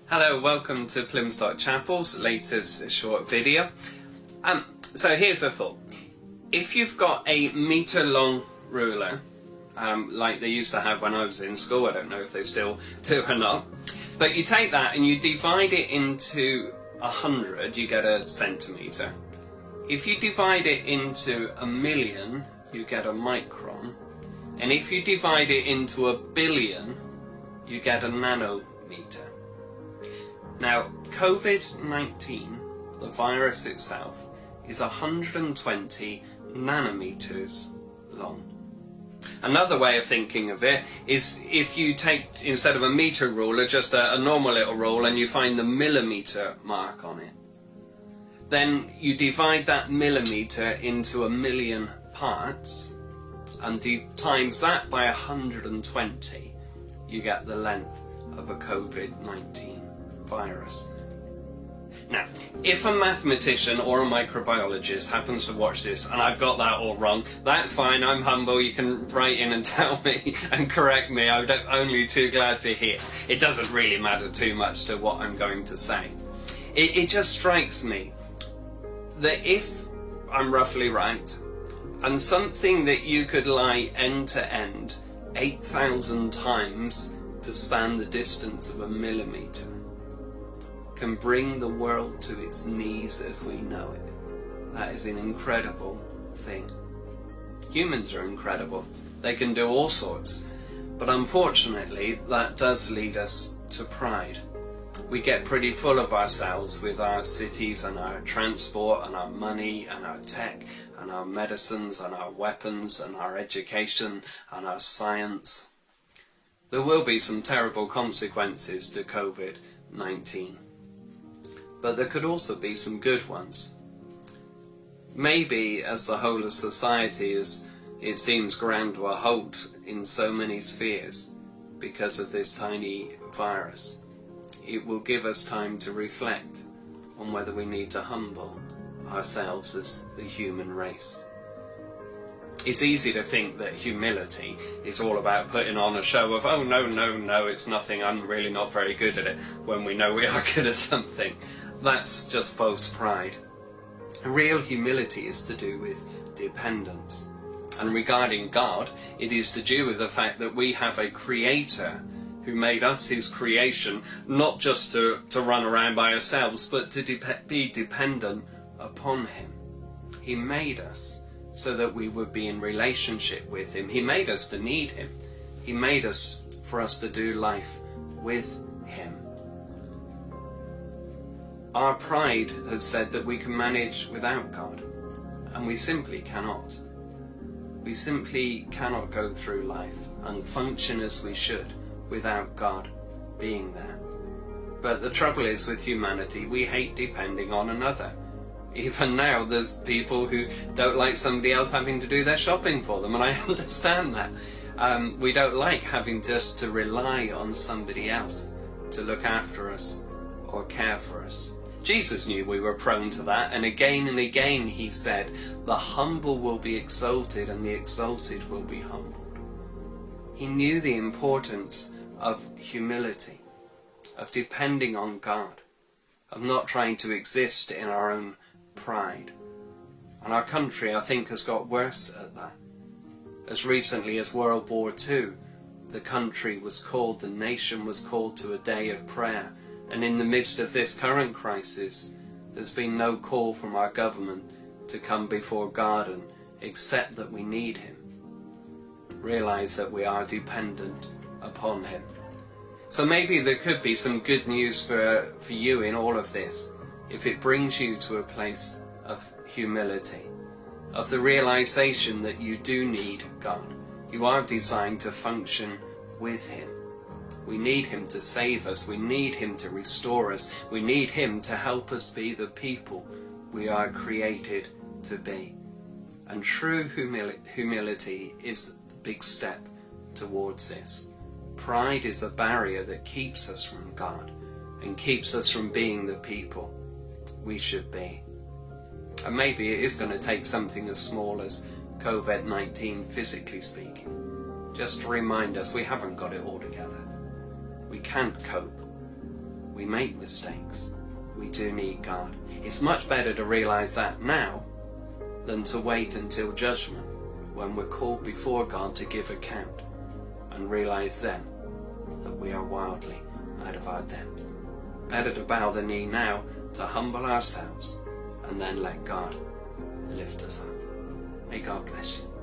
Hello, welcome to Plymstock Chapel's latest short video. So here's the thought. If you've got a metre long ruler, like they used to have when I was in school, I don't know if they still do or not, but you take that and you divide it into 100, you get a centimetre. If you divide it into 1,000,000, you get a micron. And if you divide it into 1,000,000,000, you get a nanometre. Now, COVID-19, the virus itself, is 120 nanometers long. Another way of thinking of it is if you take, instead of a metre ruler, just a normal little rule and you find the millimetre mark on it. Then you divide that millimetre into 1,000,000 parts and times that by 120, you get the length of a COVID-19 virus. Now, if a mathematician or a microbiologist happens to watch this and I've got that all wrong, that's fine, I'm humble, you can write in and tell me and correct me, I'm only too glad to hear. It doesn't really matter too much to what I'm going to say. It just strikes me that if I'm roughly right, and something that you could lie end to end 8,000 times to span the distance of a millimetre, can bring the world to its knees as we know it. That is an incredible thing. Humans are incredible. They can do all sorts. But unfortunately, that does lead us to pride. We get pretty full of ourselves with our cities and our transport and our money and our tech and our medicines and our weapons and our education and our science. There will be some terrible consequences to COVID-19. But there could also be some good ones. Maybe as the whole of society it seems ground to a halt in so many spheres because of this tiny virus, it will give us time to reflect on whether we need to humble ourselves as the human race. It's easy to think that humility is all about putting on a show of, oh no, it's nothing, I'm really not very good at it, when we know we are good at something. That's just false pride. Real humility is to do with dependence. And regarding God, it is to do with the fact that we have a creator who made us his creation, not just to run around by ourselves, but to be dependent upon him. He made us so that we would be in relationship with him. He made us to need him. He made us for us to do life with him. Our pride has said that we can manage without God, and we simply cannot. We simply cannot go through life and function as we should without God being there. But the trouble is with humanity, we hate depending on another. Even now there's people who don't like somebody else having to do their shopping for them, and I understand that. We don't like having just to rely on somebody else to look after us or care for us. Jesus knew we were prone to that, and again he said, the humble will be exalted and the exalted will be humbled. He knew the importance of humility, of depending on God, of not trying to exist in our own pride. And our country, I think, has got worse at that. As recently as World War II, the country was called, the nation was called to a day of prayer. And in the midst of this current crisis, there's been no call from our government to come before God and accept that we need him. Realise that we are dependent upon him. So maybe there could be some good news for you in all of this, if it brings you to a place of humility, of the realisation that you do need God. You are designed to function with him. We need him to save us, we need him to restore us, we need him to help us be the people we are created to be. And true humility is the big step towards this. Pride is a barrier that keeps us from God and keeps us from being the people we should be. And maybe it is going to take something as small as COVID-19, physically speaking, just to remind us we haven't got it all together. We can't cope. We make mistakes. We do need God. It's much better to realise that now than to wait until judgment, when we're called before God to give account, and realise then that we are wildly out of our depth. Better to bow the knee now, to humble ourselves, and then let God lift us up. May God bless you.